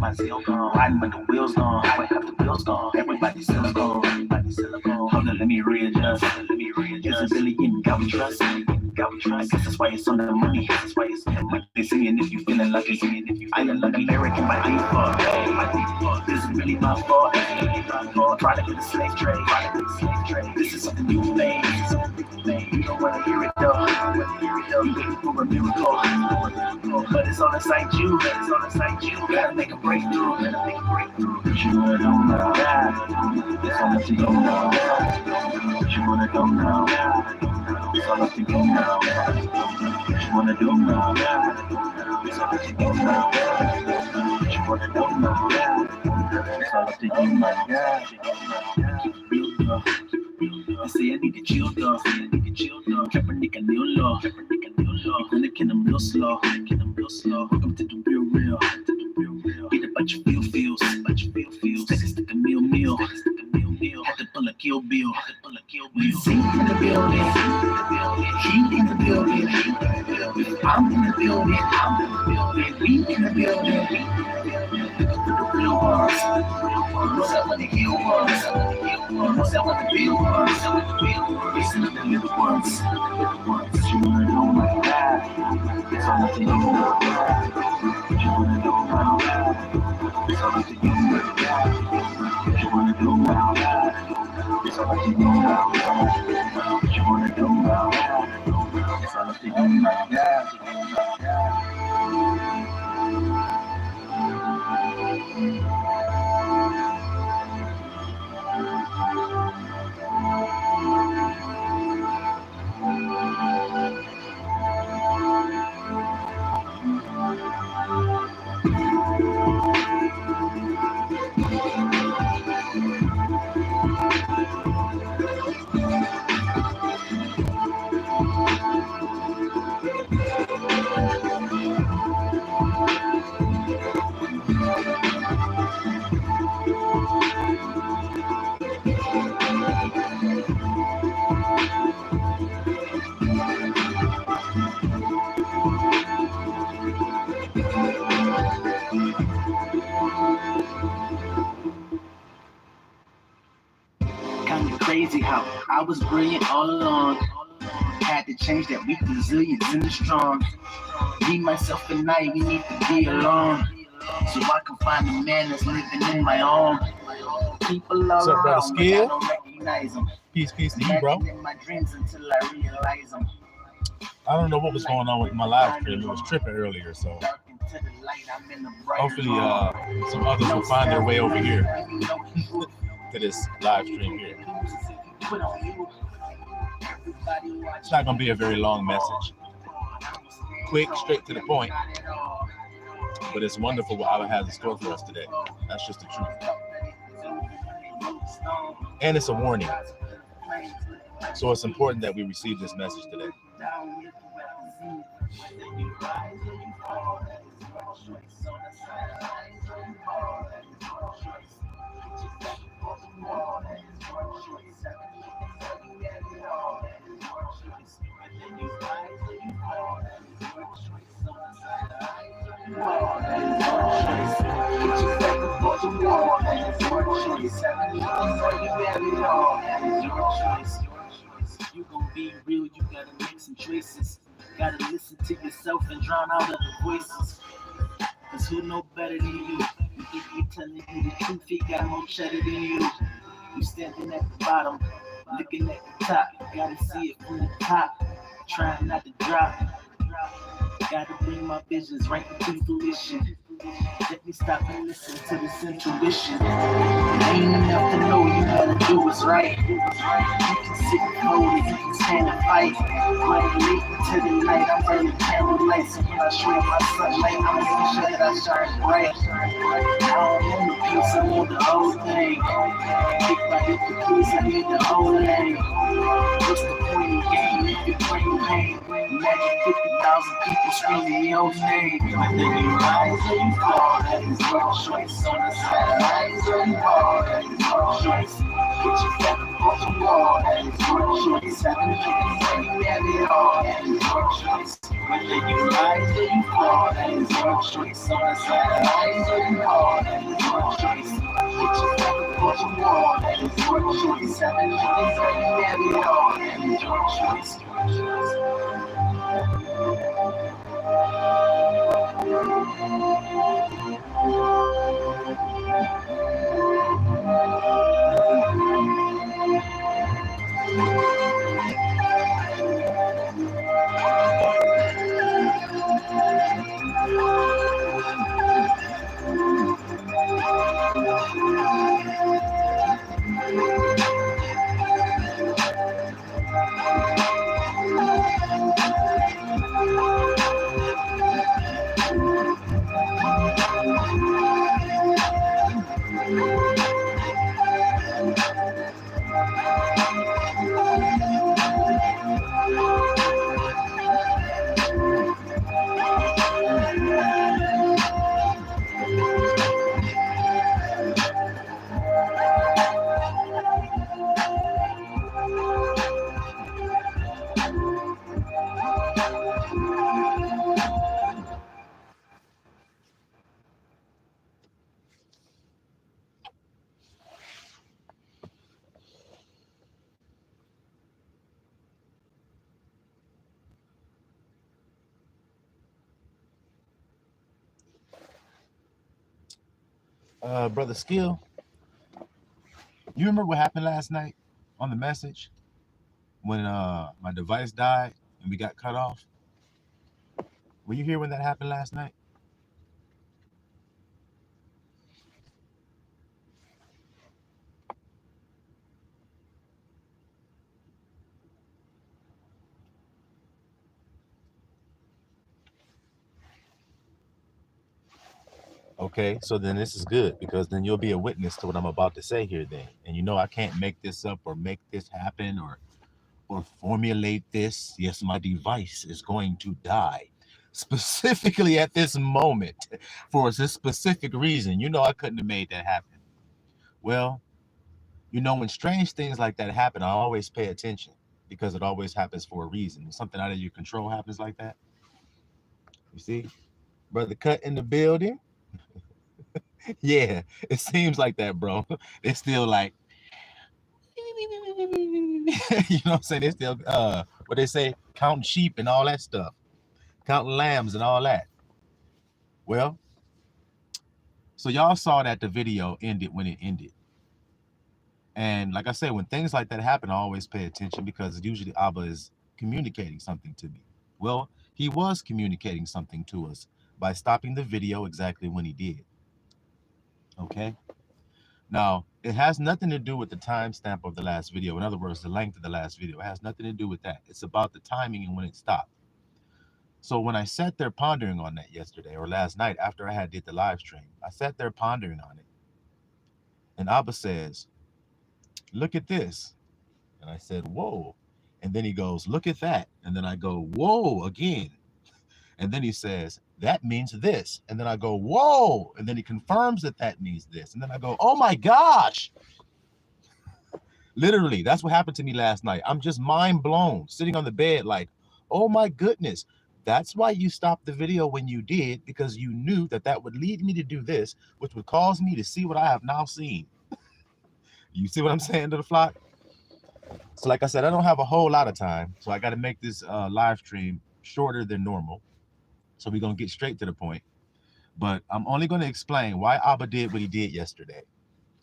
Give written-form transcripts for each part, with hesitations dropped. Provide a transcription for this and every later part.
my zeal gone. Riding with the wheels gone. Highway have the wheels gone. Everybody still gone. Hold on, let me readjust. Visibility in God we trust. I guess that's why it's on the money. They singing if you feeling lucky. I am like American by default. This is really my fault. Product of the slave trade. This is something you made. You don't wanna hear it though. You waiting for a miracle. But it's all inside you. Gotta make a breakthrough. What you wanna know now? It's all up to you now. What you wanna do now? It's all up to you now. What you wanna do now? It's all up to you now. What you wanna do now? It's all up to you now. Keep it real, though. They say I need to chill, though. Kaepernick and New Law. Gonna kill them real slow. Welcome to the real. Get about your feels. Take a stick of meal. Have to pull a Kill Bill. See in the building. He in the building. I'm in the building. We in the building. The real ones. What's up with the real ones? What's up with the real ones? Listen to the little ones. What you wanna know, my God? It's all up to you. What you wanna know, my God? It's all up to you, my God. What you wanna do, my God? It's all up to you, my God. What you wanna do, my God? It's all up to you, my God. Kinda crazy how I was brilliant all along. Had to change that weak resilience in the strong. Me, myself, and I, we need to be alone. So I can find a man that's living in my own. People all around me, I don't recognize them. Peace to you, bro. In my dreams until I realize them. I don't know what was going on with my live stream. It was tripping earlier, so hopefully some others will find their way over here to this live stream here. It's not going to be a very long message. Quick, straight to the point. But it's wonderful what Allah has in store for us today. That's just the truth. And it's a warning. So it's important that we receive this message today. You gon' be real, you gotta make some choices. Gotta listen to yourself and drown out other voices. Cause who know better than you? You think he telling you the truth, he got more cheddar than you. You standing at the bottom, looking at the top. You gotta see it from the top, trying not to drop. Gotta bring my visions right into fruition. Let me stop and listen to this intuition. It ain't enough to know you gotta do what's right. You can sit cold if you can stand and fight. Running late into the night, I'm burning candlelight. So when I show my sunlight, I'm making sure that I shine bright. I don't want the piece, I want the whole thing. If I get the piece, I need the whole thing. What's the point of game if you're playing pain? Imagine 50,000 people screaming your name. And then you rise or you fall, that is your choice. On the side, rise or you fall, that is your choice. Put your back on the wall, that is your choice. Having chickens and you have it all, that is your choice. Whether you rise or you fall, that is your choice. On the side, rise or you fall, Brother Skill, you remember what happened last night on the message when my device died and we got cut off? Were you here when that happened last night? Okay, so then this is good because then you'll be a witness to what I'm about to say here then. And you know I can't make this up or make this happen or formulate this. Yes, my device is going to die specifically at this moment for this specific reason. You know I couldn't have made that happen. Well, you know, when strange things like that happen, I always pay attention because it always happens for a reason. When something out of your control happens like that. You see, Brother Cut in the building. Yeah, it seems like that, bro. It's still like, you know what I'm saying? They still, what they say, counting sheep and all that stuff, counting lambs and all that. Well, so y'all saw that the video ended when it ended. And like I said, when things like that happen, I always pay attention because usually Abba is communicating something to me. Well, he was communicating something to us by stopping the video exactly when he did. Okay. Now, it has nothing to do with the timestamp of the last video. In other words, the length of the last video. It has nothing to do with that. It's about the timing and when it stopped. So when I sat there pondering on that yesterday or last night after I had did the live stream, I sat there pondering on it. And Abba says, look at this. And I said, whoa. And then he goes, look at that. And then I go, whoa, again. And then he says, that means this. And then I go, whoa. And then he confirms that that means this. And then I go, oh my gosh. Literally, that's what happened to me last night. I'm just mind blown, sitting on the bed like, oh my goodness. That's why you stopped the video when you did, because you knew that that would lead me to do this, which would cause me to see what I have now seen. You see what I'm saying to the flock? So like I said, I don't have a whole lot of time. So I got to make this live stream shorter than normal. So we're going to get straight to the point. But I'm only going to explain why Abba did what he did yesterday.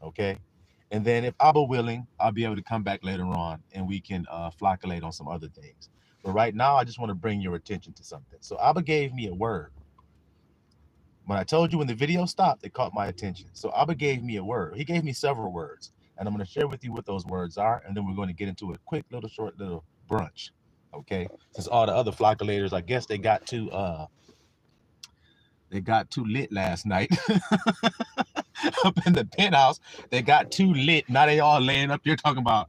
Okay? And then if Abba willing, I'll be able to come back later on and we can flocculate on some other things. But right now, I just want to bring your attention to something. So Abba gave me a word. When I told you when the video stopped, it caught my attention. So Abba gave me a word. He gave me several words. And I'm going to share with you what those words are. And then we're going to get into a quick little short little brunch. Okay? Since all the other flocculators, I guess they got too lit last night. Up in the penthouse, they got too lit. Now they all laying up here talking about,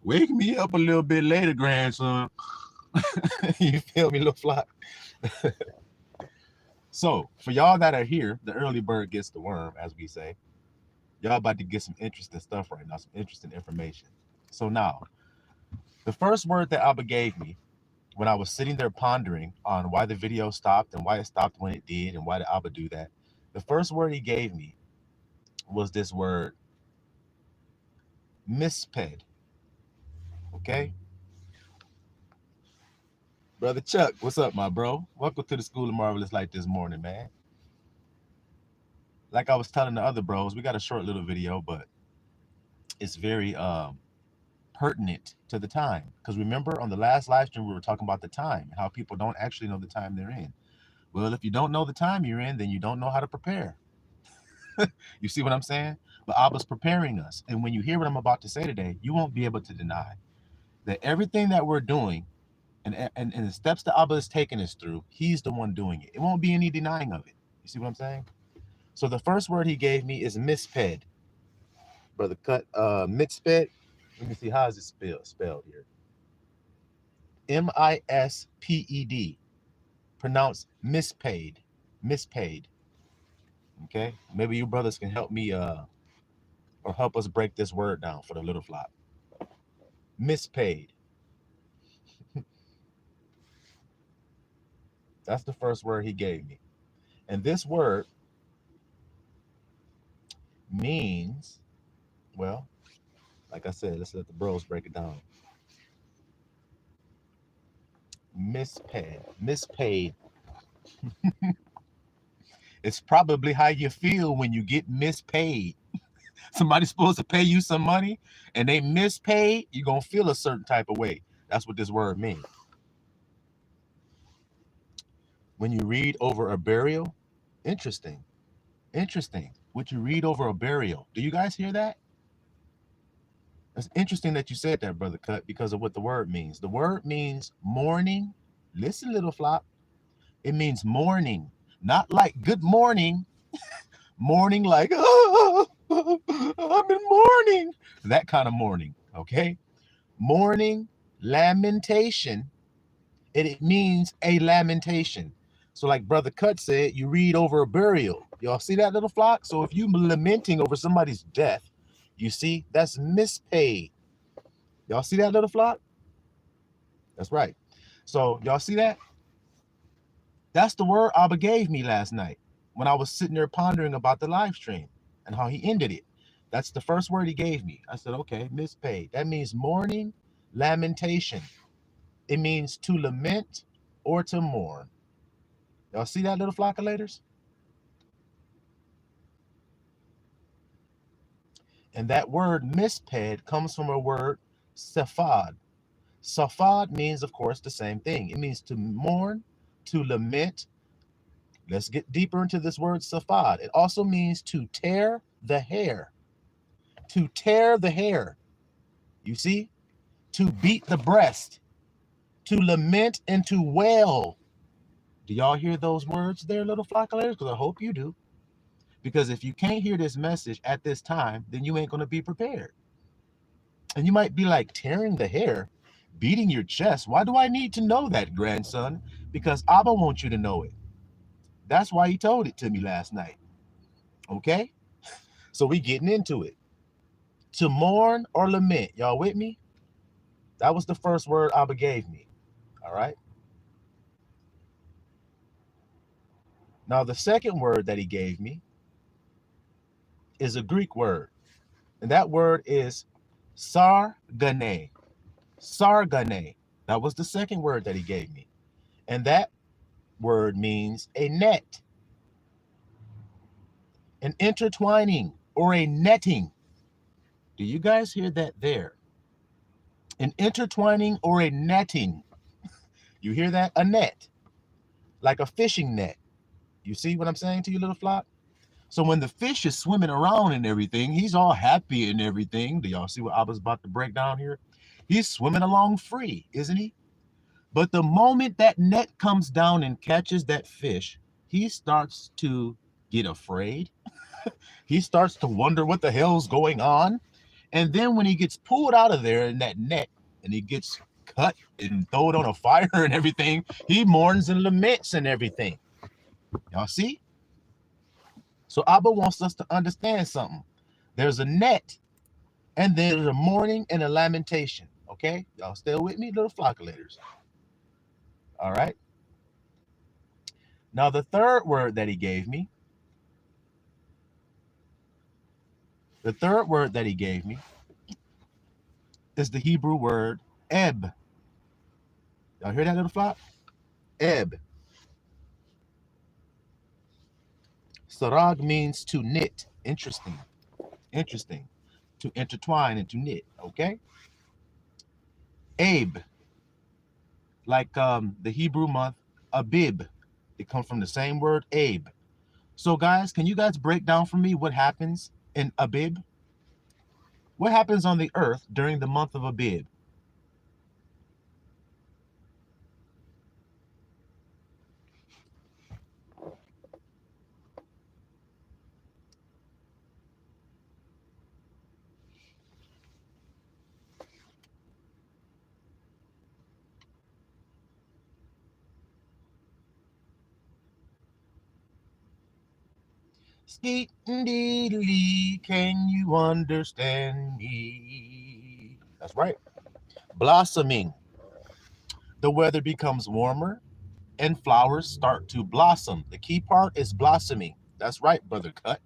wake me up a little bit later, grandson. You feel me, little flock? So for y'all that are here, the early bird gets the worm, as we say. Y'all about to get some interesting stuff right now, some interesting information. So now, the first word that Abba gave me when I was sitting there pondering on why the video stopped and why it stopped when it did and why did Abba do that, the first word he gave me was this word, misped. Okay? Brother Chuck, what's up, my bro? Welcome to the School of Marvelous Light this morning, man. Like I was telling the other bros, we got a short little video, but it's very pertinent to the time. Because remember, on the last live stream, we were talking about the time and how people don't actually know the time they're in. Well, if you don't know the time you're in, then you don't know how to prepare. You see what I'm saying? But Abba's preparing us. And when you hear what I'm about to say today, you won't be able to deny that everything that we're doing and the steps that Abba is taking us through, he's the one doing it. It won't be any denying of it. You see what I'm saying? So the first word he gave me is misped. Brother Cut, misped. Let me see, how is it spelled here? M-I-S-P-E-D. Pronounced mispaid. Mispaid. Okay? Maybe you brothers can help me or help us break this word down for the little flock. Mispaid. That's the first word he gave me. And this word means, well, like I said, let's let the bros break it down. Mispaid. Mispaid. It's probably how you feel when you get mispaid. Somebody's supposed to pay you some money and they mispaid, you're going to feel a certain type of way. That's what this word means. When you read over a burial, interesting. Interesting. What you read over a burial. Do you guys hear that? It's interesting that you said that, Brother Cut, because of what the word means. The word means mourning. Listen, little flock. It means mourning. Not like good morning. Mourning like, oh, I'm in mourning. That kind of mourning, okay? Mourning, lamentation, and it means a lamentation. So like Brother Cut said, you read over a burial. Y'all see that, little flock? So if you're lamenting over somebody's death, you see, that's mispaid. Y'all see that, little flock? That's right. So y'all see that? That's the word Abba gave me last night when I was sitting there pondering about the live stream and how he ended it. That's the first word he gave me. I said, okay, mispaid. That means mourning, lamentation. It means to lament or to mourn. Y'all see that, little flockulators? And that word misped comes from a word safad. Safad means, of course, the same thing. It means to mourn, to lament. Let's get deeper into this word safad. It also means to tear the hair. To tear the hair. You see? To beat the breast. To lament and to wail. Do y'all hear those words there, little flockulators? Because I hope you do. Because if you can't hear this message at this time, then you ain't going to be prepared. And you might be like, tearing the hair, beating your chest. Why do I need to know that, grandson? Because Abba wants you to know it. That's why he told it to me last night. Okay? So we getting into it. To mourn or lament. Y'all with me? That was the first word Abba gave me. All right? Now, the second word that he gave me is a Greek word. And that word is sargane. Sargane. That was the second word that he gave me. And that word means a net, an intertwining, or a netting. Do you guys hear that there? An intertwining or a netting. You hear that? A net, like a fishing net. You see what I'm saying to you, little flock? So when the fish is swimming around and everything, he's all happy and everything. Do y'all see what Abba's about to break down here? He's swimming along free, isn't he? But the moment that net comes down and catches that fish, he starts to get afraid. He starts to wonder what the hell's going on. And then when he gets pulled out of there in that net and he gets cut and thrown on a fire and everything, he mourns and laments and everything. Y'all see? So Abba wants us to understand something. There's a net and there's a mourning and a lamentation. Okay? Y'all still with me, little flockulators? All right. Now, the third word that he gave me The third word that he gave me is the Hebrew word eb. Y'all hear that, little flock? Eb. Sarag means to knit. Interesting. Interesting. To intertwine and to knit. Okay? Abe. Like the Hebrew month Abib. It comes from the same word Abe. So guys, can you guys break down for me what happens in Abib? What happens on the earth during the month of Abib? Skeet and deedly, can you understand me? That's right. Blossoming. The weather becomes warmer and flowers start to blossom. The key part is blossoming. That's right, Brother Cut.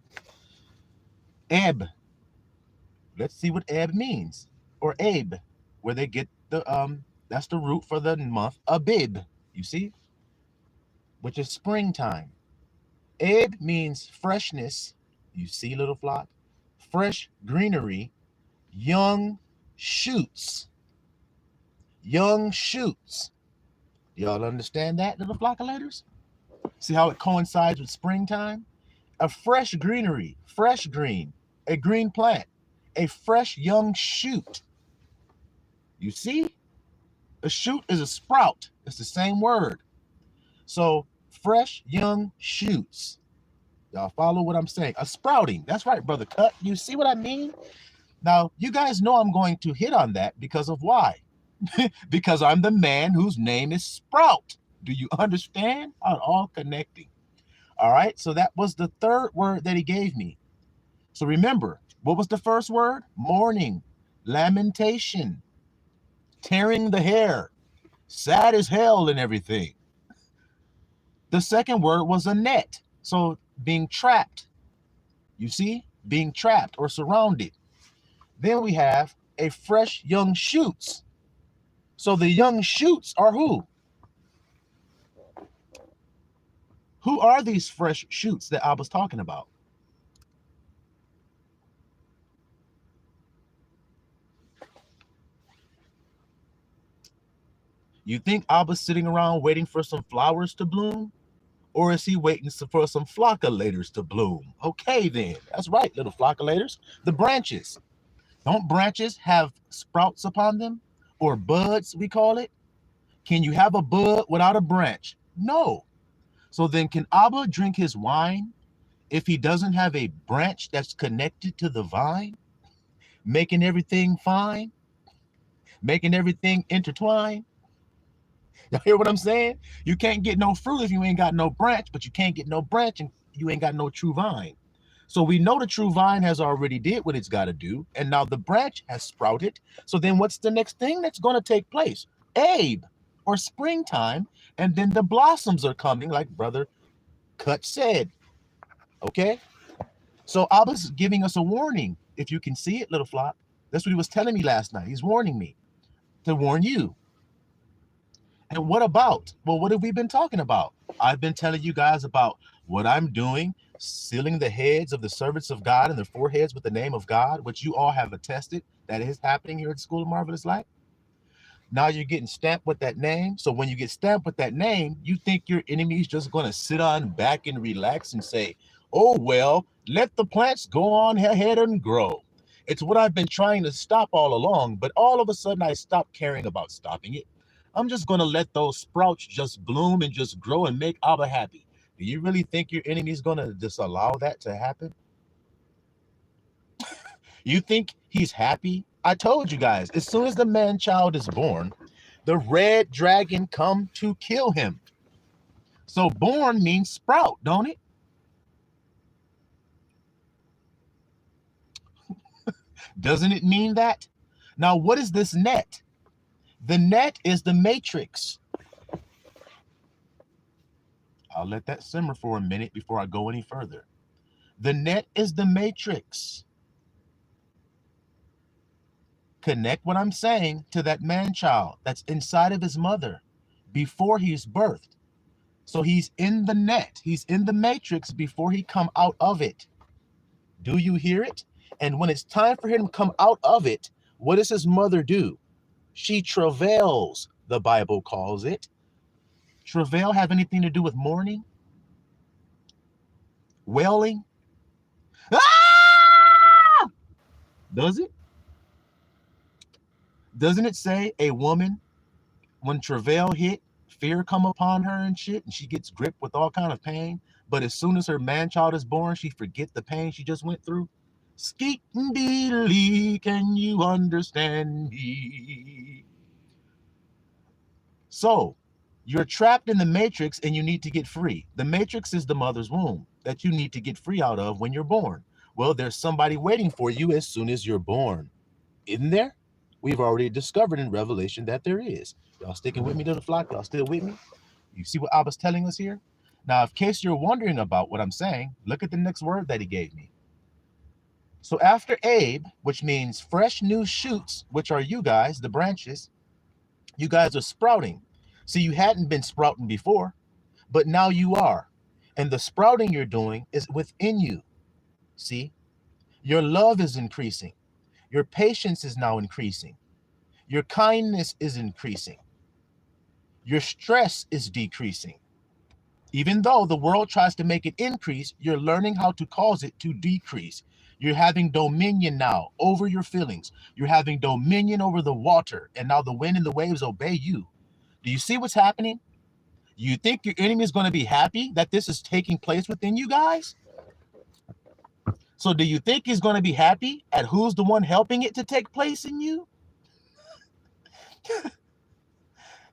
Ebb. Let's see what ebb means. Or abe, where they get the that's the root for the month Abib. You see? Which is springtime. Abe means freshness. You see, little flock? Fresh greenery, young shoots. Young shoots. Y'all understand that, little flockulators? See how it coincides with springtime? A fresh greenery, fresh green, a green plant, a fresh young shoot. You see? A shoot is a sprout. It's the same word. So, fresh young shoots. Y'all follow what I'm saying? A sprouting. That's right, Brother Cut. You see what I mean? Now, you guys know I'm going to hit on that because of why? Because I'm the man whose name is Sprout. Do you understand how it all connecting? All right, so that was the third word that he gave me. So remember, what was the first word? Mourning, lamentation, tearing the hair, sad as hell and everything. The second word was a net. So being trapped, you see, being trapped or surrounded. Then we have a fresh young shoots. So the young shoots are who? Who are these fresh shoots that I was talking about? You think Abba's sitting around waiting for some flowers to bloom? Or is he waiting for some flockulators to bloom? Okay, then. That's right, little flockulators. The branches. Don't branches have sprouts upon them? Or buds, we call it? Can you have a bud without a branch? No. So then can Abba drink his wine if he doesn't have a branch that's connected to the vine? Making everything fine? Making everything intertwined? Y'all hear what I'm saying? You can't get no fruit if you ain't got no branch, but you can't get no branch and you ain't got no true vine. So we know the true vine has already did what it's got to do, and now the branch has sprouted. So then what's the next thing that's going to take place? Abe, or springtime, and then the blossoms are coming, like Brother Cut said. Okay? So Abba's giving us a warning. If you can see it, little flock, that's what he was telling me last night. He's warning me to warn you. And what about? Well, what have we been talking about? I've been telling you guys about what I'm doing, sealing the heads of the servants of God and their foreheads with the name of God, which you all have attested that is happening here at School of Marvelous Light. Now you're getting stamped with that name. So when you get stamped with that name, you think your enemy's just going to sit on back and relax and say, oh, well, let the plants go on ahead and grow. It's what I've been trying to stop all along, but all of a sudden I stopped caring about stopping it. I'm just going to let those sprouts just bloom and just grow and make Abba happy. Do you really think your enemy's going to just allow that to happen? You think he's happy? I told you guys, as soon as the man-child is born, the red dragon come to kill him. So born means sprout, don't it? Doesn't it mean that? Now, what is this net? The net is the matrix. I'll let that simmer for a minute before I go any further. The net is the matrix. Connect what I'm saying to that man-child that's inside of his mother before he's birthed. So he's in the net. He's in the matrix before he come out of it. Do you hear it? And when it's time for him to come out of it, what does his mother do? She travails, the Bible calls it. Travail have anything to do with mourning? Wailing? Ah! Does it? Doesn't it say a woman, when travail hit, fear come upon her and shit, and she gets gripped with all kind of pain, but as soon as her man-child is born, she forget the pain she just went through? Skeet and Beely, can you understand me? So, you're trapped in the matrix and you need to get free. The matrix is the mother's womb that you need to get free out of when you're born. Well, there's somebody waiting for you as soon as you're born. Isn't there? We've already discovered in Revelation that there is. Y'all sticking with me to the flock? Y'all still with me? You see what Abba's telling us here? Now, in case you're wondering about what I'm saying, look at the next word that he gave me. So after Abe, which means fresh new shoots, which are you guys, the branches, you guys are sprouting. See, you hadn't been sprouting before, but now you are. And the sprouting you're doing is within you. See, your love is increasing. Your patience is now increasing. Your kindness is increasing. Your stress is decreasing. Even though the world tries to make it increase, you're learning how to cause it to decrease. You're having dominion now over your feelings. You're having dominion over the water, and now the wind and the waves obey you. Do you see what's happening? You think your enemy is going to be happy that this is taking place within you guys? So do you think he's going to be happy at who's the one helping it to take place in you?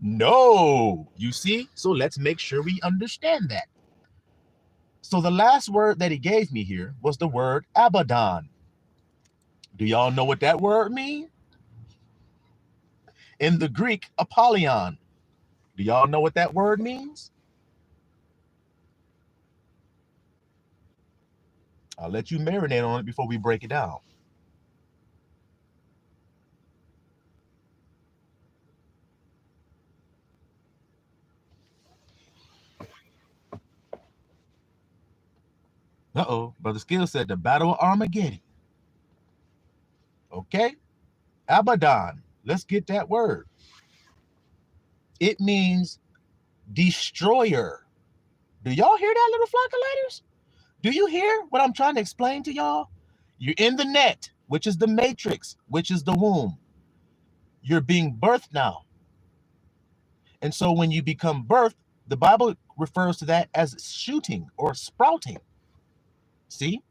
No, you see? So let's make sure we understand that. So the last word that he gave me here was the word Abaddon. Do y'all know what that word means? In the Greek, Apollyon. Do y'all know what that word means? I'll let you marinate on it before we break it down. Uh-oh, Brother Skill said the Battle of Armageddon. Okay, Abaddon. Let's get that word. It means destroyer. Do y'all hear that, little flockulators? Do you hear what I'm trying to explain to y'all? You're in the net, which is the matrix, which is the womb. You're being birthed now. And so when you become birthed, the Bible refers to that as shooting or sprouting. See?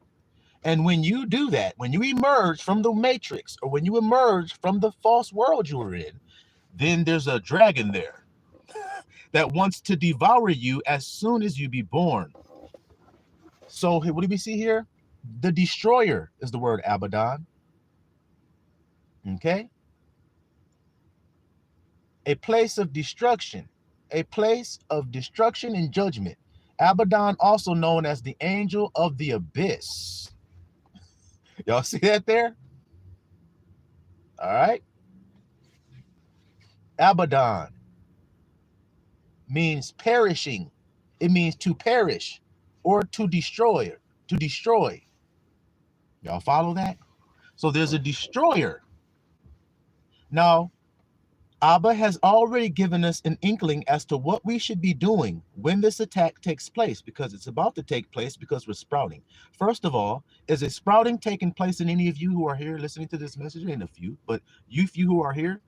And when you do that, when you emerge from the matrix or when you emerge from the false world you were in, then there's a dragon there that wants to devour you as soon as you be born. So what do we see here? The destroyer is the word Abaddon. Okay? A place of destruction. A place of destruction and judgment. Abaddon, also known as the angel of the abyss. Y'all see that there? All right. Abaddon means perishing. It means to perish or to destroy. To destroy. Y'all follow that? So there's a destroyer. Now, Abba has already given us an inkling as to what we should be doing when this attack takes place, because it's about to take place because we're sprouting. First of all, is a sprouting taking place in any of you who are here listening to this message? Ain't a few, but you few who are here,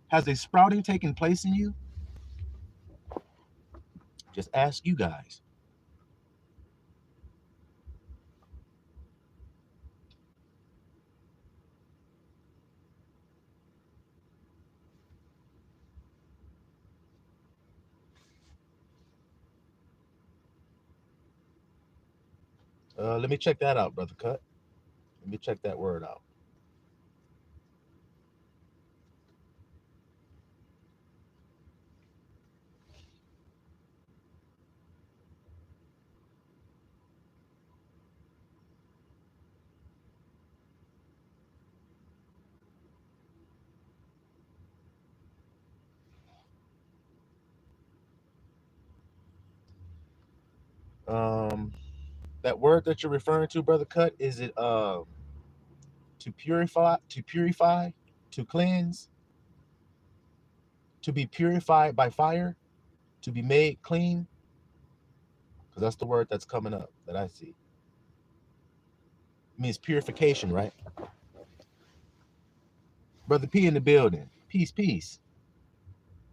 has a sprouting taken place in you? Just ask you guys. Let me check that out, Brother Cut. Let me check that word out. That word that you're referring to, Brother Cut, is it to purify, to cleanse, to be purified by fire, to be made clean? Because that's the word that's coming up that I see. It means purification, right? Brother P in the building. Peace, peace.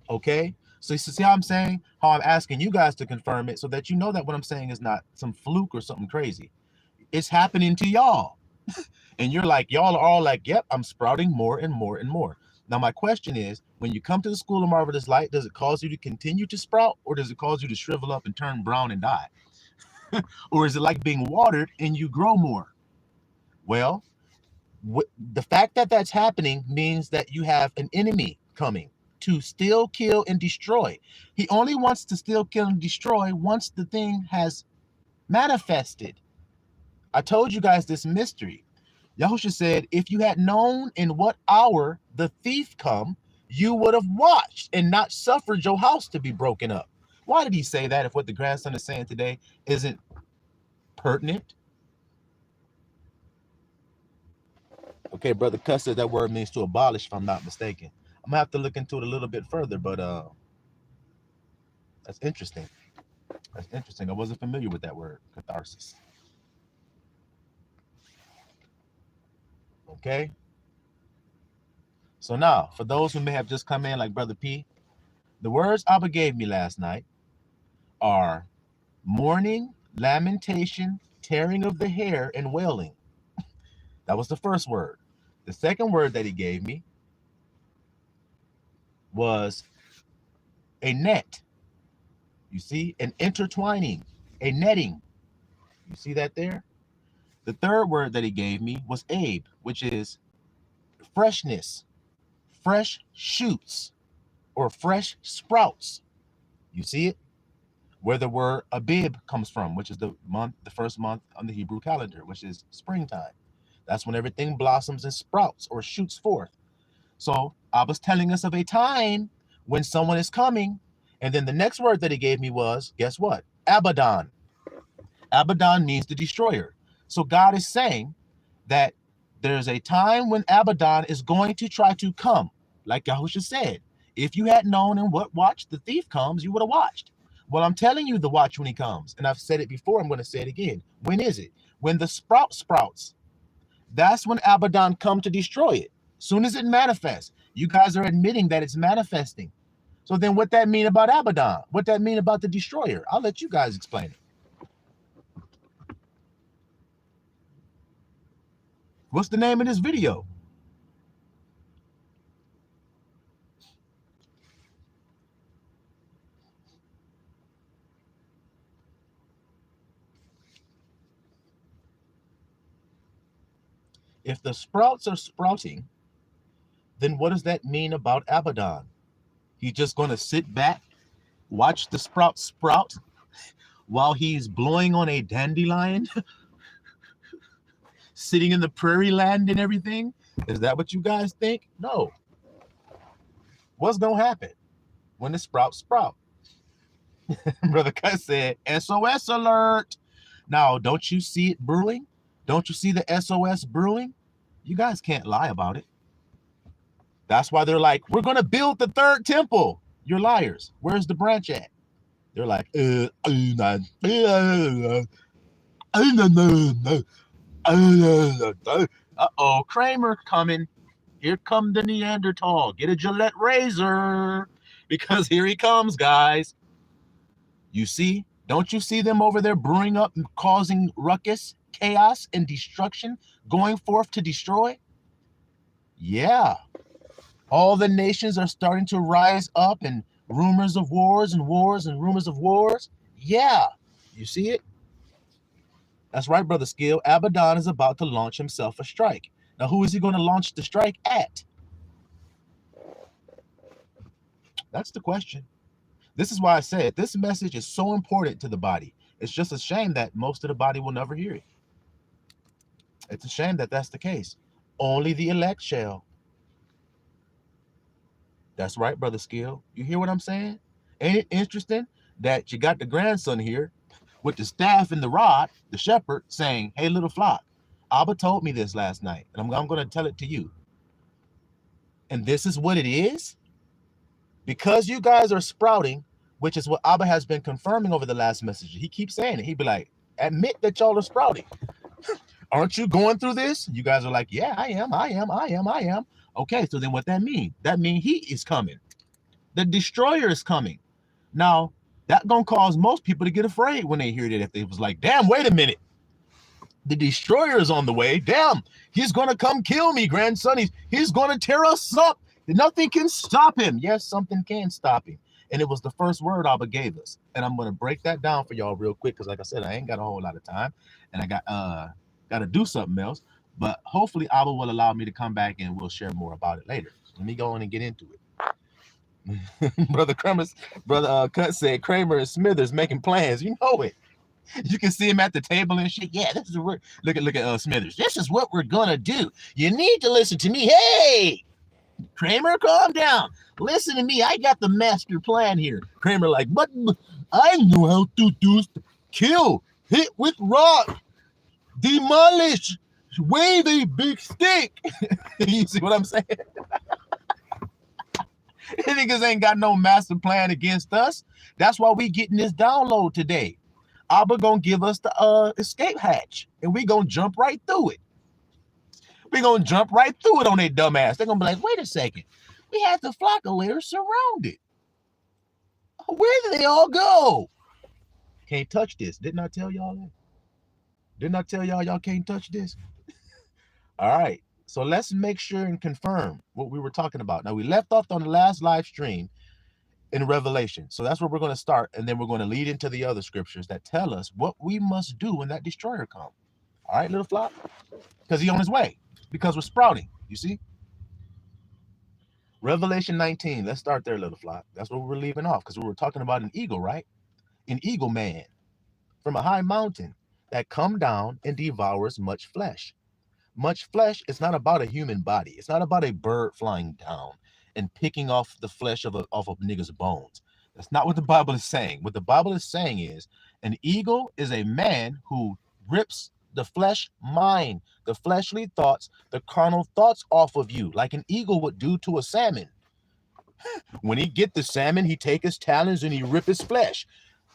Okay? So you see how I'm saying? How I'm asking you guys to confirm it so that you know that what I'm saying is not some fluke or something crazy. It's happening to y'all. And you're like, y'all are all like, yep, I'm sprouting more and more and more. Now, my question is, when you come to the School of Marvelous Light, does it cause you to continue to sprout, or does it cause you to shrivel up and turn brown and die? Or is it like being watered and you grow more? Well, the fact that that's happening means that you have an enemy coming to steal, kill, and destroy. He only wants to steal, kill, and destroy once the thing has manifested. I told you guys this mystery. Yahusha said, if you had known in what hour the thief come, you would have watched and not suffered your house to be broken up. Why did he say that if what the grandson is saying today isn't pertinent? Okay, Brother Cuss said that word means to abolish, if I'm not mistaken. I'm going to have to look into it a little bit further, but that's interesting. That's interesting. I wasn't familiar with that word, catharsis. Okay? So now, for those who may have just come in like Brother P, the words Abba gave me last night are mourning, lamentation, tearing of the hair, and wailing. That was the first word. The second word that he gave me was a net. You see, an intertwining, a netting. You see that there? The third word that he gave me was Abe, which is freshness, fresh shoots, or fresh sprouts. You see it? Where the word Abib comes from, which is the first month on the Hebrew calendar, which is springtime. That's when everything blossoms and sprouts or shoots forth. So Abba's telling us of a time when someone is coming. And then the next word that he gave me was, guess what? Abaddon. Abaddon means the destroyer. So God is saying that there's a time when Abaddon is going to try to come. Like Yahusha said, if you had known in what watch the thief comes, you would have watched. Well, I'm telling you the watch when he comes. And I've said it before. I'm going to say it again. When is it? When the sprout sprouts. That's when Abaddon come to destroy it. Soon as it manifests, you guys are admitting that it's manifesting. So then what that mean about Abaddon? What that mean about the destroyer? I'll let you guys explain it. What's the name of this video? If the sprouts are sprouting, then what does that mean about Abaddon? He's just going to sit back, watch the sprouts sprout while he's blowing on a dandelion, sitting in the prairie land and everything? Is that what you guys think? No. What's going to happen when the sprouts sprout? Brother Cuss said, SOS alert. Now, don't you see it brewing? Don't you see the SOS brewing? You guys can't lie about it. That's why they're like, we're going to build the third temple. You're liars. Where's the branch at? They're like, uh-oh, Kramer coming. Here come the Neanderthal. Get a Gillette razor. Because here he comes, guys. You see? Don't you see them over there brewing up and causing ruckus, chaos, and destruction, going forth to destroy? Yeah. All the nations are starting to rise up, and rumors of wars and wars and rumors of wars. Yeah. You see it? That's right, Brother Skill. Abaddon is about to launch himself a strike. Now, who is he going to launch the strike at? That's the question. This is why I said this message is so important to the body. It's just a shame that most of the body will never hear it. It's a shame that that's the case. Only the elect shall. That's right, Brother Skill. You hear what I'm saying? Ain't it interesting that you got the grandson here with the staff and the rod, the shepherd, saying, hey, little flock, Abba told me this last night, and I'm going to tell it to you. And this is what it is. Because you guys are sprouting, which is what Abba has been confirming over the last message. He keeps saying it. He'd be like, admit that y'all are sprouting. Aren't you going through this? You guys are like, yeah, I am. Okay, so then what that mean? That mean he is coming. The destroyer is coming. Now, that gonna cause most people to get afraid when they hear that. If they was like, damn, wait a minute. The destroyer is on the way. Damn, he's gonna come kill me, grandson. He's gonna tear us up. Nothing can stop him. Yes, something can stop him. And it was the first word Abba gave us. And I'm gonna break that down for y'all real quick, because like I said, I ain't got a whole lot of time, and I got to do something else. But hopefully Abba will allow me to come back and we'll share more about it later. Let me go on and get into it. Brother Cut said Kramer and Smithers making plans. You know it. You can see him at the table and shit. Yeah, this is what. Look at Smithers. This is what we're gonna do. You need to listen to me. Hey, Kramer, calm down. Listen to me. I got the master plan here. Kramer like, but I know how to do. Kill, hit with rock, demolish, wave a big stick. You see what I'm saying? Niggas ain't got no master plan against us. That's why we getting this download today. Abba gonna give us the escape hatch, and we gonna jump right through it. We gonna jump right through it on their dumb ass. They're gonna be like, wait a second, we had the flock of layers surrounded. Where did they all go? Can't touch this. Didn't I tell y'all that? Didn't I tell y'all can't touch this? All right, so let's make sure and confirm what we were talking about. Now, we left off on the last live stream in Revelation. So that's where we're going to start, and then we're going to lead into the other scriptures that tell us what we must do when that destroyer comes. All right, little flock? Because he's on his way, because we're sprouting, you see? Revelation 19, let's start there, little flock. That's where we're leaving off, because we were talking about an eagle, right? An eagle man from a high mountain that come down and devours much flesh. Much flesh is not about a human body. It's not about a bird flying down and picking off the flesh off of niggas' bones. That's not what the Bible is saying. What the Bible is saying is an eagle is a man who rips the flesh mind, the fleshly thoughts, the carnal thoughts off of you, like an eagle would do to a salmon. When he get the salmon, he take his talons and he rip his flesh.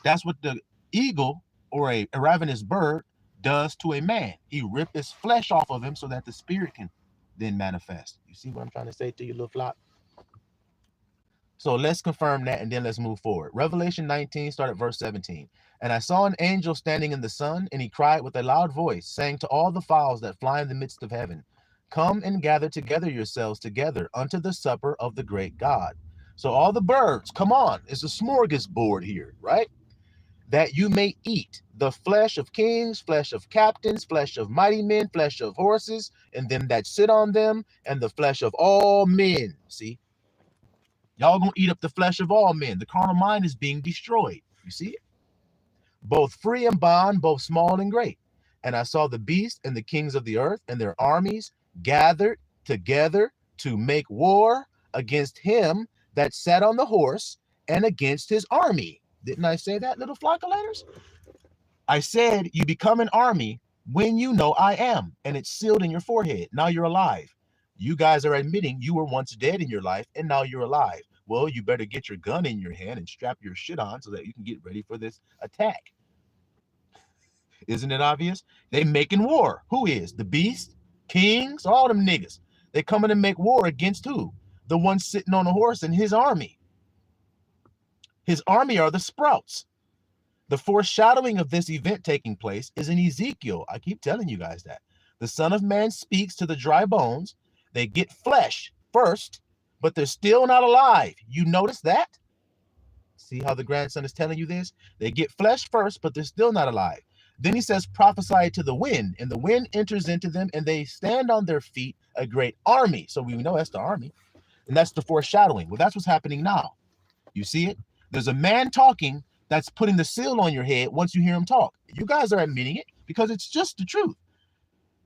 That's what the eagle or a ravenous bird does to a man. He rip his flesh off of him so that the spirit can then manifest. You see what I'm trying to say to you, little flock? So let's confirm that, and then let's move forward. Revelation 19, start at verse 17. And I saw an angel standing in the sun, and he cried with a loud voice, saying to all the fowls that fly in the midst of heaven, come and gather together yourselves together unto the supper of the great God. So all the birds, come on, it's a smorgasbord here, right? That you may eat the flesh of kings, flesh of captains, flesh of mighty men, flesh of horses, and them that sit on them, and the flesh of all men. See? Y'all gonna eat up the flesh of all men. The carnal mind is being destroyed. You see it? Both free and bond, both small and great. And I saw the beast and the kings of the earth and their armies gathered together to make war against him that sat on the horse and against his army. Didn't I say that, little flock of letters? I said you become an army when you know I am, and it's sealed in your forehead. Now you're alive. You guys are admitting you were once dead in your life, and now you're alive. Well, you better get your gun in your hand and strap your shit on so that you can get ready for this attack. Isn't it obvious? They making war. Who is? The beast, kings, all them niggas. They coming to make war against who? The one sitting on a horse and his army. His army are the sprouts. The foreshadowing of this event taking place is in Ezekiel. I keep telling you guys that. The Son of Man speaks to the dry bones. They get flesh first, but they're still not alive. You notice that? See how the grandson is telling you this? They get flesh first, but they're still not alive. Then he says, prophesy to the wind, and the wind enters into them, and they stand on their feet, a great army. So we know that's the army, and that's the foreshadowing. Well, that's what's happening now. You see it? There's a man talking that's putting the seal on your head once you hear him talk. You guys are admitting it because it's just the truth.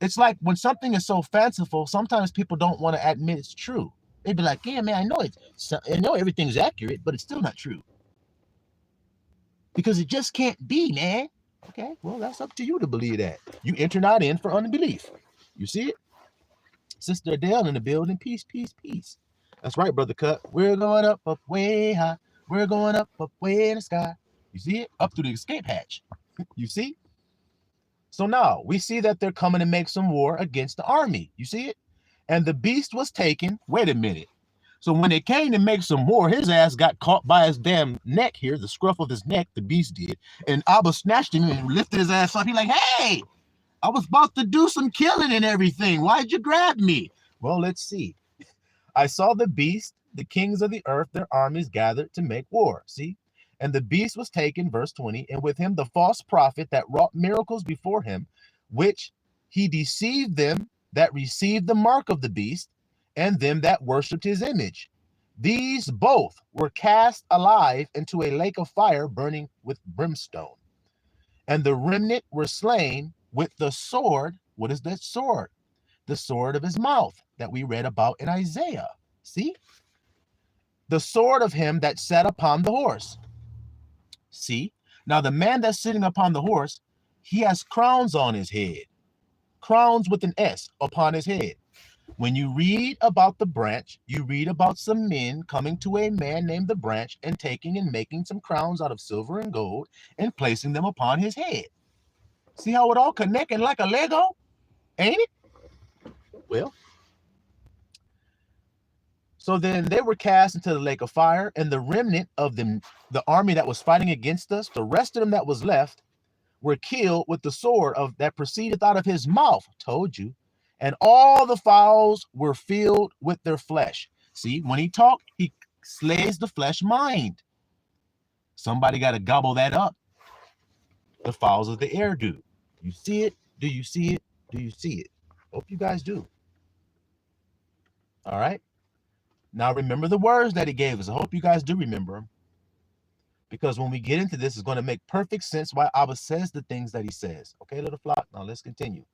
It's like when something is so fanciful, sometimes people don't want to admit it's true. They'd be like, yeah, man, I know everything's accurate, but it's still not true. Because it just can't be, man. Okay, well, that's up to you to believe that. You enter not in for unbelief. You see it? Sister Adele in the building. Peace, peace, peace. That's right, Brother Cut. We're going up, up way high. We're going up, up way in the sky. You see it? Up through the escape hatch. You see? So now we see that they're coming to make some war against the army. You see it? And the beast was taken. Wait a minute. So when they came to make some war, his ass got caught by his damn neck here, the scruff of his neck, the beast did. And Abba snatched him and lifted his ass up. He's like, hey, I was about to do some killing and everything. Why'd you grab me? Well, let's see. I saw the beast, the kings of the earth, their armies gathered to make war. See? And the beast was taken, verse 20, and with him the false prophet that wrought miracles before him, which he deceived them that received the mark of the beast, and them that worshipped his image. These both were cast alive into a lake of fire burning with brimstone. And the remnant were slain with the sword. What is that sword? The sword of his mouth that we read about in Isaiah. See? The sword of him that sat upon the horse. See? Now the man that's sitting upon the horse, he has crowns on his head. Crowns with an S upon his head. When you read about the branch, you read about some men coming to a man named the branch and taking and making some crowns out of silver and gold and placing them upon his head. See how it all connecting like a Lego? Ain't it? Well, so then they were cast into the lake of fire, and the remnant of them, the army that was fighting against us, the rest of them that was left, were killed with the sword of that proceedeth out of his mouth. Told you. And all the fowls were filled with their flesh. See, when he talked, he slays the flesh mind. Somebody got to gobble that up. The fowls of the air do. You see it? Do you see it? Do you see it? Hope you guys do. All right. Now remember the words that he gave us. I hope you guys do remember them. Because when we get into this, it's going to make perfect sense why Abba says the things that he says. Okay, little flock? Now let's continue.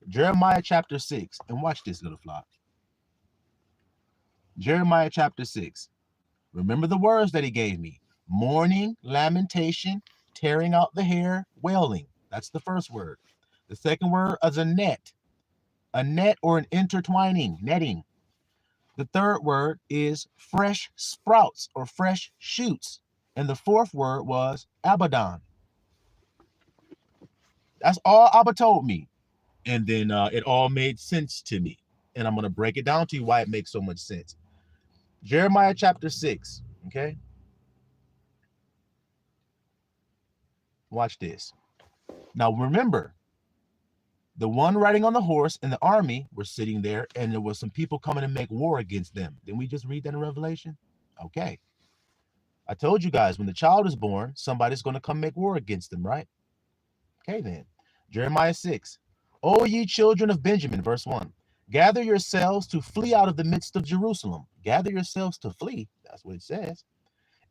Jeremiah chapter 6. And watch this, little flock. Jeremiah chapter 6. Remember the words that he gave me. Mourning, lamentation, tearing out the hair, wailing. That's the first word. The second word is a net. A net or an intertwining, netting. The third word is fresh sprouts or fresh shoots. And the fourth word was Abaddon. That's all Abba told me. And then it all made sense to me. And I'm going to break it down to you why it makes so much sense. Jeremiah chapter 6. Okay. Watch this. Now remember, the one riding on the horse and the army were sitting there, and there was some people coming to make war against them. Didn't we just read that in Revelation? Okay. I told you guys, when the child is born, somebody's going to come make war against them, right? Okay, then. Jeremiah 6. O ye children of Benjamin, verse 1. Gather yourselves to flee out of the midst of Jerusalem. Gather yourselves to flee. That's what it says.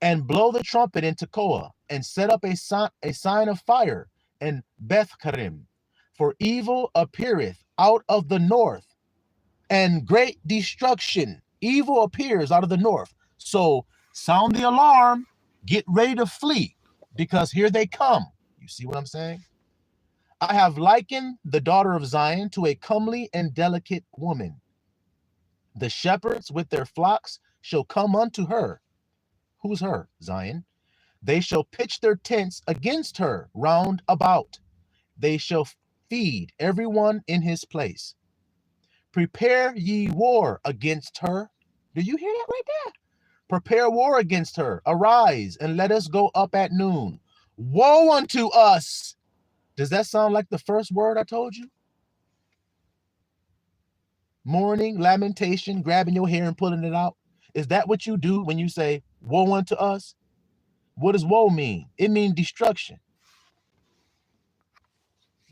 And blow the trumpet in Tekoa, and set up a sign of fire in Bethkarim. For evil appeareth out of the north, and great destruction. Evil appears out of the north. So sound the alarm, get ready to flee, because here they come. You see what I'm saying? I have likened the daughter of Zion to a comely and delicate woman. The shepherds with their flocks shall come unto her. Who's her? Zion. They shall pitch their tents against her round about. They shall feed everyone in his place. Prepare ye war against her. Do you hear that right there? Prepare war against her. Arise and let us go up at noon. Woe unto us. Does that sound like the first word I told you? Mourning, lamentation, grabbing your hair and pulling it out. Is that what you do when you say, woe unto us? What does woe mean? It means destruction.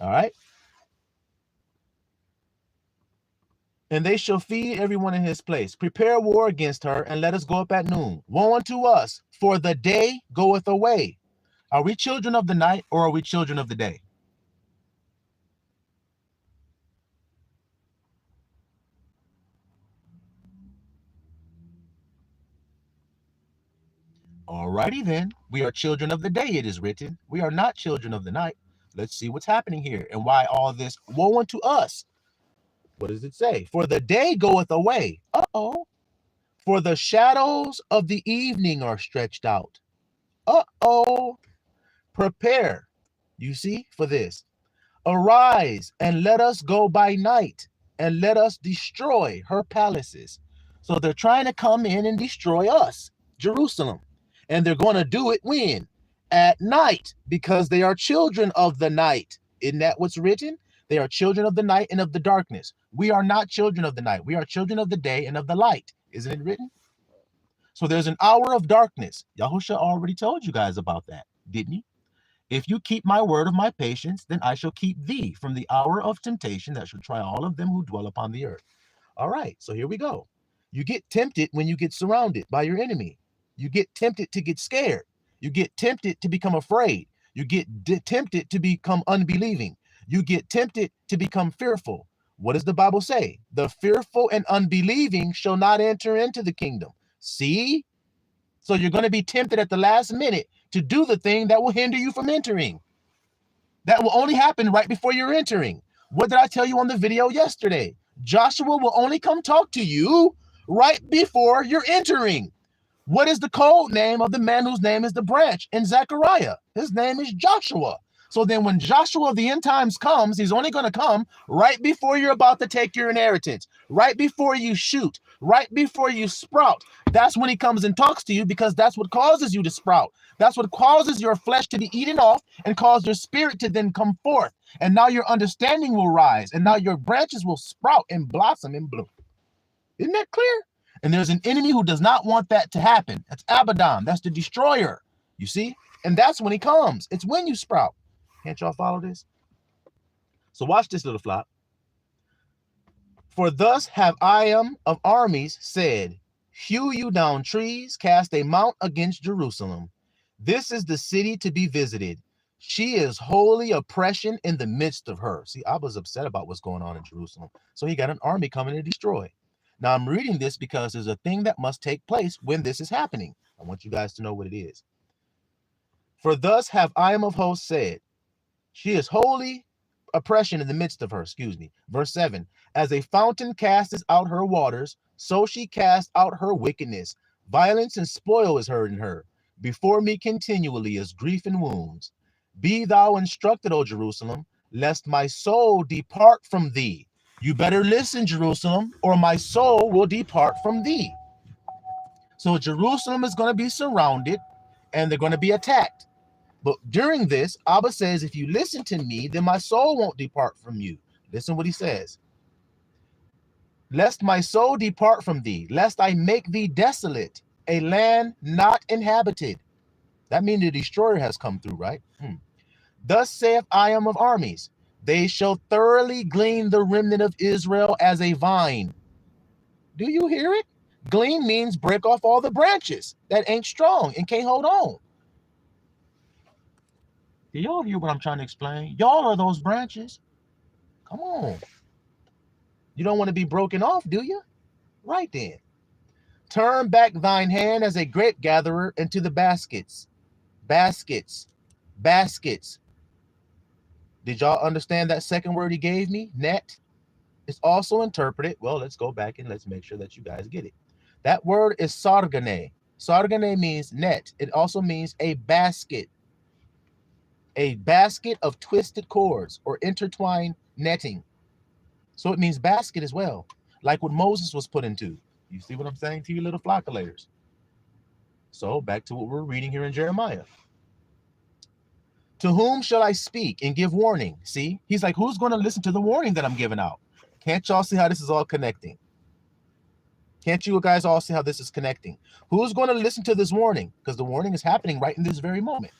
All right. And they shall feed everyone in his place. Prepare war against her, and let us go up at noon. Woe unto us, for the day goeth away. Are we children of the night, or are we children of the day? Alrighty then. We are children of the day, it is written. We are not children of the night. Let's see what's happening here and why all this woe unto us. What does it say? For the day goeth away. Uh-oh. For the shadows of the evening are stretched out. Uh-oh. Prepare, you see, for this. Arise and let us go by night and let us destroy her palaces. So they're trying to come in and destroy us, Jerusalem. And they're going to do it when? At night, because they are children of the night. Isn't that what's written? They are children of the night and of the darkness. We are not children of the night. We are children of the day and of the light. Isn't it written? So there's an hour of darkness. Yahusha already told you guys about that, didn't he? If you keep my word of my patience, then I shall keep thee from the hour of temptation that shall try all of them who dwell upon the earth. All right, so here we go. You get tempted when you get surrounded by your enemy. You get tempted to get scared. You get tempted to become afraid. You get tempted to become unbelieving. You get tempted to become fearful. What does the Bible say? The fearful and unbelieving shall not enter into the kingdom. See? So you're going to be tempted at the last minute to do the thing that will hinder you from entering. That will only happen right before you're entering. What did I tell you on the video yesterday? Joshua will only come talk to you right before you're entering. What is the code name of the man whose name is the branch in Zechariah? His name is Joshua. So then when Joshua of the end times comes, he's only going to come right before you're about to take your inheritance, right before you shoot, right before you sprout. That's when he comes and talks to you, because that's what causes you to sprout. That's what causes your flesh to be eaten off and cause your spirit to then come forth. And now your understanding will rise, and now your branches will sprout and blossom and bloom. Isn't that clear? And there's an enemy who does not want that to happen. That's Abaddon. That's the destroyer. You see? And that's when he comes. It's when you sprout. Can't y'all follow this? So watch this little flop. For thus have I of armies said, hew you down trees, cast a mount against Jerusalem. This is the city to be visited. She is holy oppression in the midst of her. See, I was upset about what's going on in Jerusalem. So he got an army coming to destroy. Now I'm reading this because there's a thing that must take place when this is happening. I want you guys to know what it is. For thus have I of hosts said, she is holy oppression in the midst of her. Verse 7. As a fountain casteth out her waters, so she cast out her wickedness. Violence and spoil is heard in her. Before me continually is grief and wounds. Be thou instructed, O Jerusalem, lest my soul depart from thee. You better listen, Jerusalem, or my soul will depart from thee. So Jerusalem is going to be surrounded and they're going to be attacked. But during this, Abba says, if you listen to me, then my soul won't depart from you. Listen what he says. Lest my soul depart from thee, lest I make thee desolate, a land not inhabited. That means the destroyer has come through, right? Thus saith I of armies, they shall thoroughly glean the remnant of Israel as a vine. Do you hear it? Glean means break off all the branches that ain't strong and can't hold on. Do y'all hear what I'm trying to explain? Y'all are those branches. Come on. You don't want to be broken off, do you? Right then. Turn back thine hand as a grape gatherer into the baskets. Baskets. Baskets. Did y'all understand that second word he gave me? Net. It's also interpreted. Well, let's go back and let's make sure that you guys get it. That word is sargane. Sargane means net. It also means a basket. A basket of twisted cords or intertwined netting. So it means basket as well, like what Moses was put into. You see what I'm saying to you, little flockulators? So back to what we're reading here in Jeremiah. To whom shall I speak and give warning? See, he's like, who's going to listen to the warning that I'm giving out? Can't y'all see how this is all connecting? Can't you guys all see how this is connecting? Who's going to listen to this warning? Because the warning is happening right in this very moment.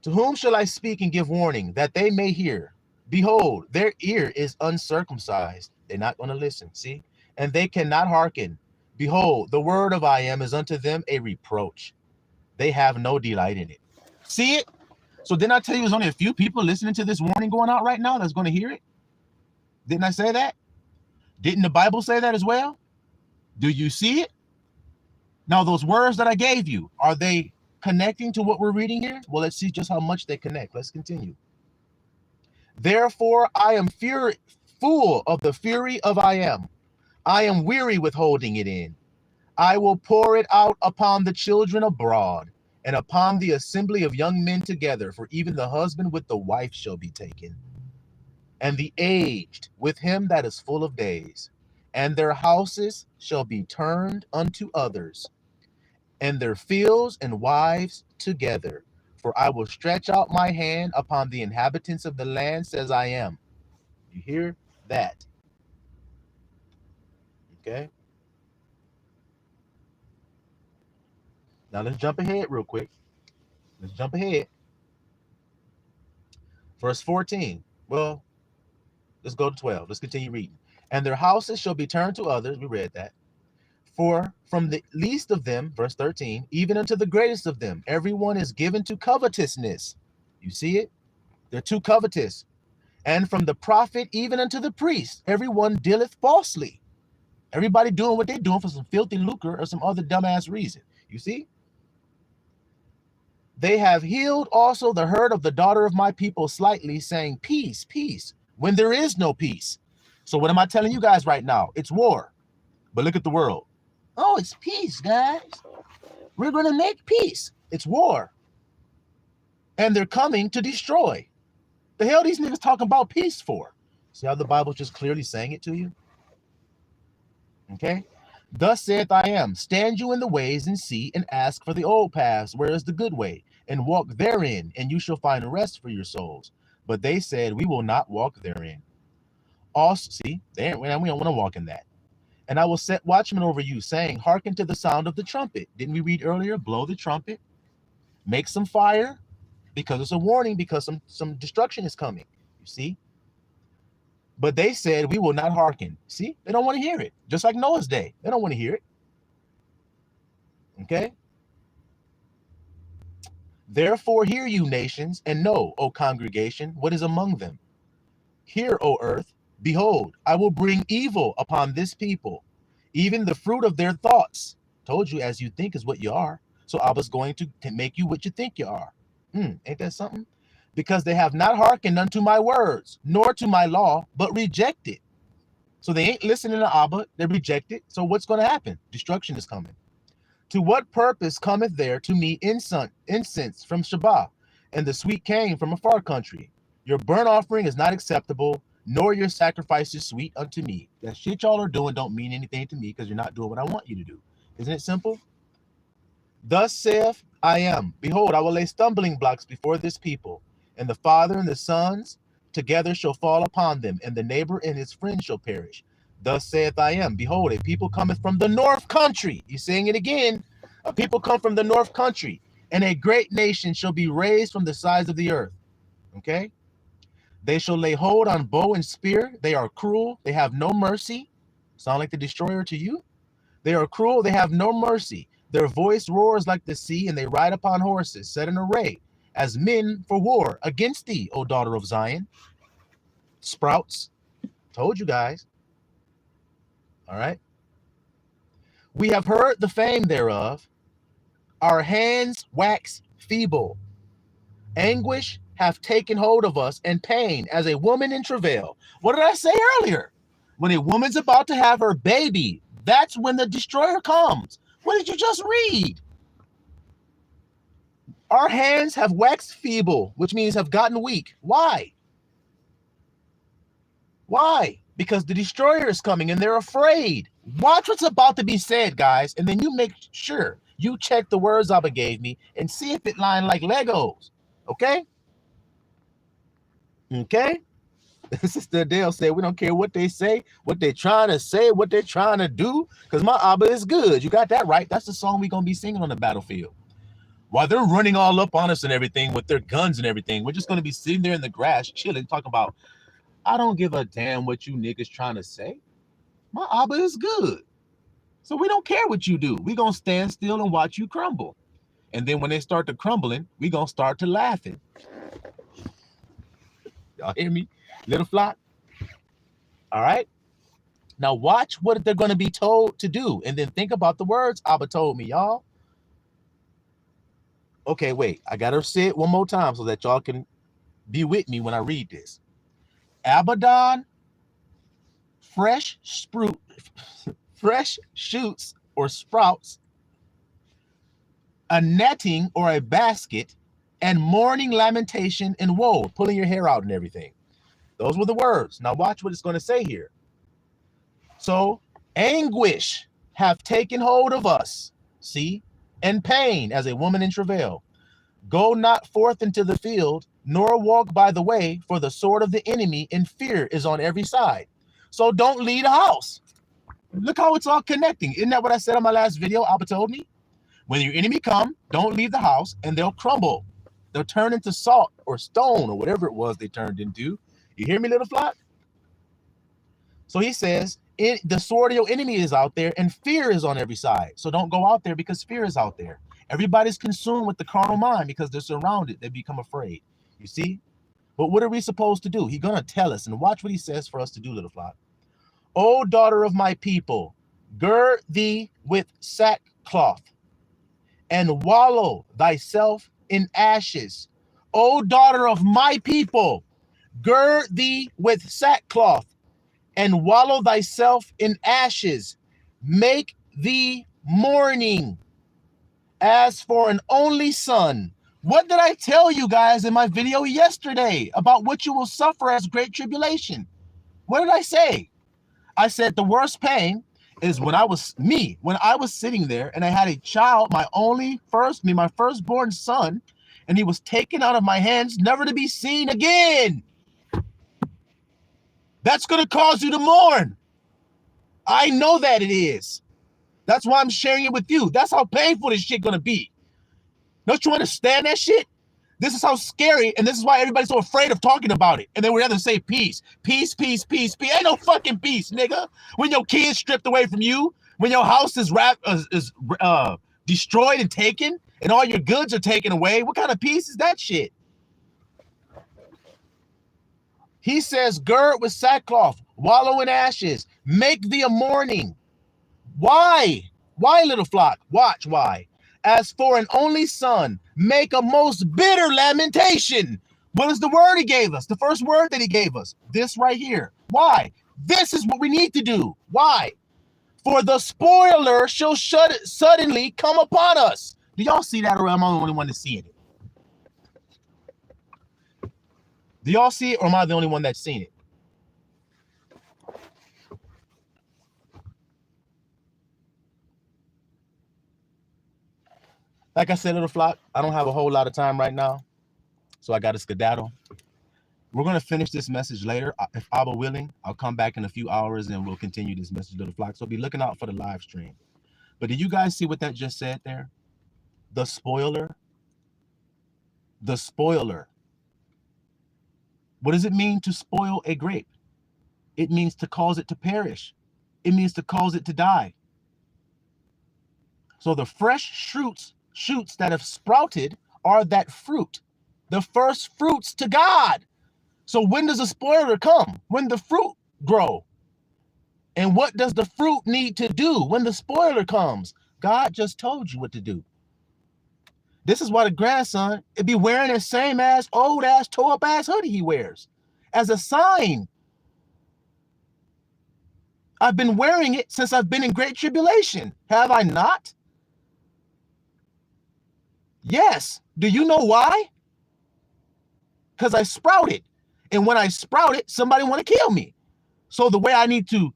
To whom shall I speak and give warning that they may hear? Behold, their ear is uncircumcised. They're not going to listen, see? And they cannot hearken. Behold, the word of I is unto them a reproach. They have no delight in it. See it? So didn't I tell you there's only a few people listening to this warning going out right now that's going to hear it? Didn't I say that? Didn't the Bible say that as well? Do you see it? Now, those words that I gave you, are they connecting to what we're reading here? Well, let's see just how much they connect. Let's continue. Therefore, I am full of the fury of I am. I am weary with holding it in. I will pour it out upon the children abroad and upon the assembly of young men together, for even the husband with the wife shall be taken, and the aged with him that is full of days, and their houses shall be turned unto others, and their fields and wives together. For I will stretch out my hand upon the inhabitants of the land, says I am. You hear that? Okay. Now let's jump ahead real quick. Let's jump ahead. Verse 14. Well, let's go to 12. Let's continue reading. And their houses shall be turned to others. We read that. For from the least of them, verse 13, even unto the greatest of them, everyone is given to covetousness. You see it? They're too covetous. And from the prophet even unto the priest, everyone dealeth falsely. Everybody doing what they're doing for some filthy lucre or some other dumbass reason. You see? They have healed also the hurt of the daughter of my people slightly, saying, peace, peace, when there is no peace. So what am I telling you guys right now? It's war. But look at the world. Oh, it's peace, guys. We're going to make peace. It's war. And they're coming to destroy. The hell these niggas talking about peace for? See how the Bible's just clearly saying it to you? Okay? Thus saith I am, stand you in the ways and see and ask for the old paths, where is the good way, and walk therein, and you shall find rest for your souls. But they said, we will not walk therein. Also, see, we don't want to walk in that. And I will set watchmen over you, saying, hearken to the sound of the trumpet. Didn't we read earlier? Blow the trumpet, make some fire, because it's a warning, because some destruction is coming. You see? But they said, we will not hearken. See, they don't want to hear it. Just like Noah's day. They don't want to hear it. Okay? Therefore hear you nations, and know, O congregation, what is among them. Hear, O earth, behold, I will bring evil upon this people, even the fruit of their thoughts. Told you, as you think is what you are. So I was going to make you what you think you are. Ain't that something? Because they have not hearkened unto my words, nor to my law, but rejected. So they ain't listening to Abba, they reject it. So what's going to happen? Destruction is coming. To what purpose cometh there to me incense from Shabbat, and the sweet cane from a far country? Your burnt offering is not acceptable, nor your sacrifice is sweet unto me. That shit y'all are doing don't mean anything to me, because you're not doing what I want you to do. Isn't it simple? Thus saith I am, behold, I will lay stumbling blocks before this people, and the father and the sons together shall fall upon them, and the neighbor and his friend shall perish. Thus saith I am, behold, a people cometh from the north country. You're saying it again. A people come from the north country, and a great nation shall be raised from the sides of the earth. Okay? They shall lay hold on bow and spear. They are cruel. They have no mercy. Sound like the destroyer to you? They are cruel. They have no mercy. Their voice roars like the sea, and they ride upon horses, set in array, as men for war against thee, O daughter of Zion. Sprouts. Told you guys. All right. We have heard the fame thereof. Our hands wax feeble. Anguish hath taken hold of us, and pain as a woman in travail. What did I say earlier? When a woman's about to have her baby, that's when the destroyer comes. What did you just read? Our hands have waxed feeble, which means have gotten weak. Why? Why? Because the destroyer is coming and they're afraid. Watch what's about to be said, guys, and then you make sure you check the words Abba gave me and see if it line like Legos. Okay? Okay? Sister Adele said, we don't care what they say, what they're trying to say, what they're trying to do, because my Abba is good. You got that right. That's the song we're going to be singing on the battlefield. While they're running all up on us and everything with their guns and everything, we're just going to be sitting there in the grass, chilling, talking about, I don't give a damn what you niggas trying to say. My Abba is good. So we don't care what you do. We're going to stand still and watch you crumble. And then when they start to crumbling, we're going to start to laughing. Y'all hear me? Little flock? All right? Now watch what they're going to be told to do. And then think about the words Abba told me, y'all. Okay, wait. I got to say it one more time so that y'all can be with me when I read this. Abaddon, fresh shoots or sprouts, a netting or a basket, and mourning, lamentation, and woe, pulling your hair out and everything. Those were the words. Now watch what it's going to say here. So, anguish have taken hold of us, see, and pain as a woman in travail. Go not forth into the field, nor walk by the way, for the sword of the enemy and fear is on every side. So don't leave the house. Look how it's all connecting. Isn't that what I said on my last video? Abba told me. When your enemy come, don't leave the house and they'll crumble. They'll turn into salt or stone or whatever it was they turned into. You hear me, little flock? So he says, the sword of your enemy is out there and fear is on every side. So don't go out there because fear is out there. Everybody's consumed with the carnal mind because they're surrounded. They become afraid. You see? But what are we supposed to do? He's going to tell us, and watch what he says for us to do, little flock. O daughter of my people, gird thee with sackcloth and wallow thyself in ashes. O daughter of my people, gird thee with sackcloth and wallow thyself in ashes. Make thee mourning as for an only son. What did I tell you guys in my video yesterday about what you will suffer as great tribulation? What did I say? I said the worst pain is when I was sitting there and I had a child, my firstborn son, and he was taken out of my hands, never to be seen again. That's going to cause you to mourn. I know that it is. That's why I'm sharing it with you. That's how painful this shit going to be. Don't you understand that shit? This is how scary, and this is why everybody's so afraid of talking about it. And they would rather say peace. Peace, peace, peace, peace. Ain't no fucking peace, nigga. When your kids stripped away from you, when your house is destroyed and taken, and all your goods are taken away, what kind of peace is that shit? He says, gird with sackcloth, wallow in ashes, make thee a mourning. Why? Why, little flock? Watch why. As for an only son, make a most bitter lamentation. What is the word he gave us? The first word that he gave us. This right here. Why? This is what we need to do. Why? For the spoiler shall suddenly come upon us. Do y'all see that, or am I the only one that's seeing it? Do y'all see it, or am I the only one that's seen it? Like I said, little flock, I don't have a whole lot of time right now, so I got to skedaddle. We're going to finish this message later. If Abba willing, I'll come back in a few hours and we'll continue this message, little flock. So be looking out for the live stream. But did you guys see what that just said there? The spoiler. The spoiler. What does it mean to spoil a grape? It means to cause it to perish. It means to cause it to die. So the fresh shoots that have sprouted are that fruit, the first fruits to God. So when does the spoiler come? When the fruit grow. And what does the fruit need to do when the spoiler comes? God just told you what to do. This is why the grandson would be wearing the same ass, old ass, tore up ass hoodie he wears as a sign. I've been wearing it since I've been in great tribulation. Have I not? Yes. Do you know why? Because I sprouted. And when I sprouted, somebody want to kill me. So the way I need to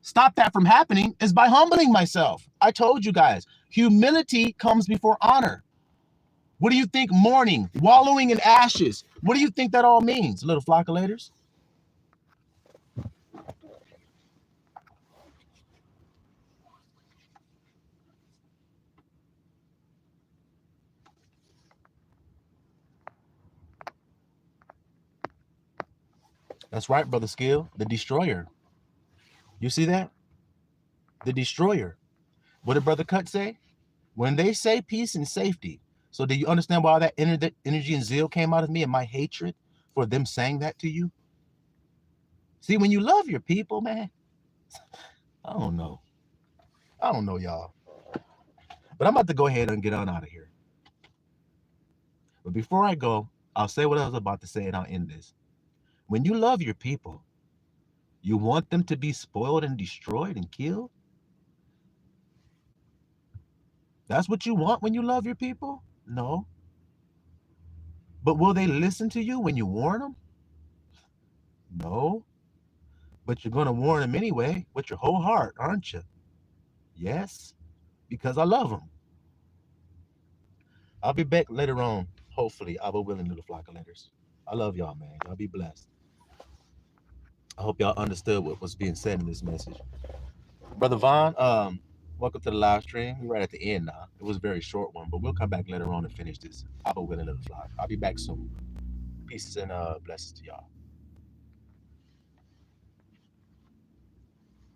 stop that from happening is by humbling myself. I told you guys, humility comes before honor. What do you think mourning, wallowing in ashes? What do you think that all means, little flockulators? That's right, Brother Skill, the destroyer. You see that? The destroyer. What did Brother Cut say? When they say peace and safety. So do you understand why all that energy and zeal came out of me and my hatred for them saying that to you? See, when you love your people, man, I don't know, y'all. But I'm about to go ahead and get on out of here. But before I go, I'll say what I was about to say and I'll end this. When you love your people, you want them to be spoiled and destroyed and killed? That's what you want when you love your people? No. But will they listen to you when you warn them? No. But you're going to warn them anyway with your whole heart, aren't you? Yes, because I love them. I'll be back later on. Hopefully, I will willing little flock of letters. I love y'all, man. Y'all be blessed. I hope y'all understood what was being said in this message. Brother Vaughn, welcome to the live stream. We're right at the end now. It was a very short one, but we'll come back later on and finish this. I will willing little flock. I'll be back soon. Peace and blessings to y'all.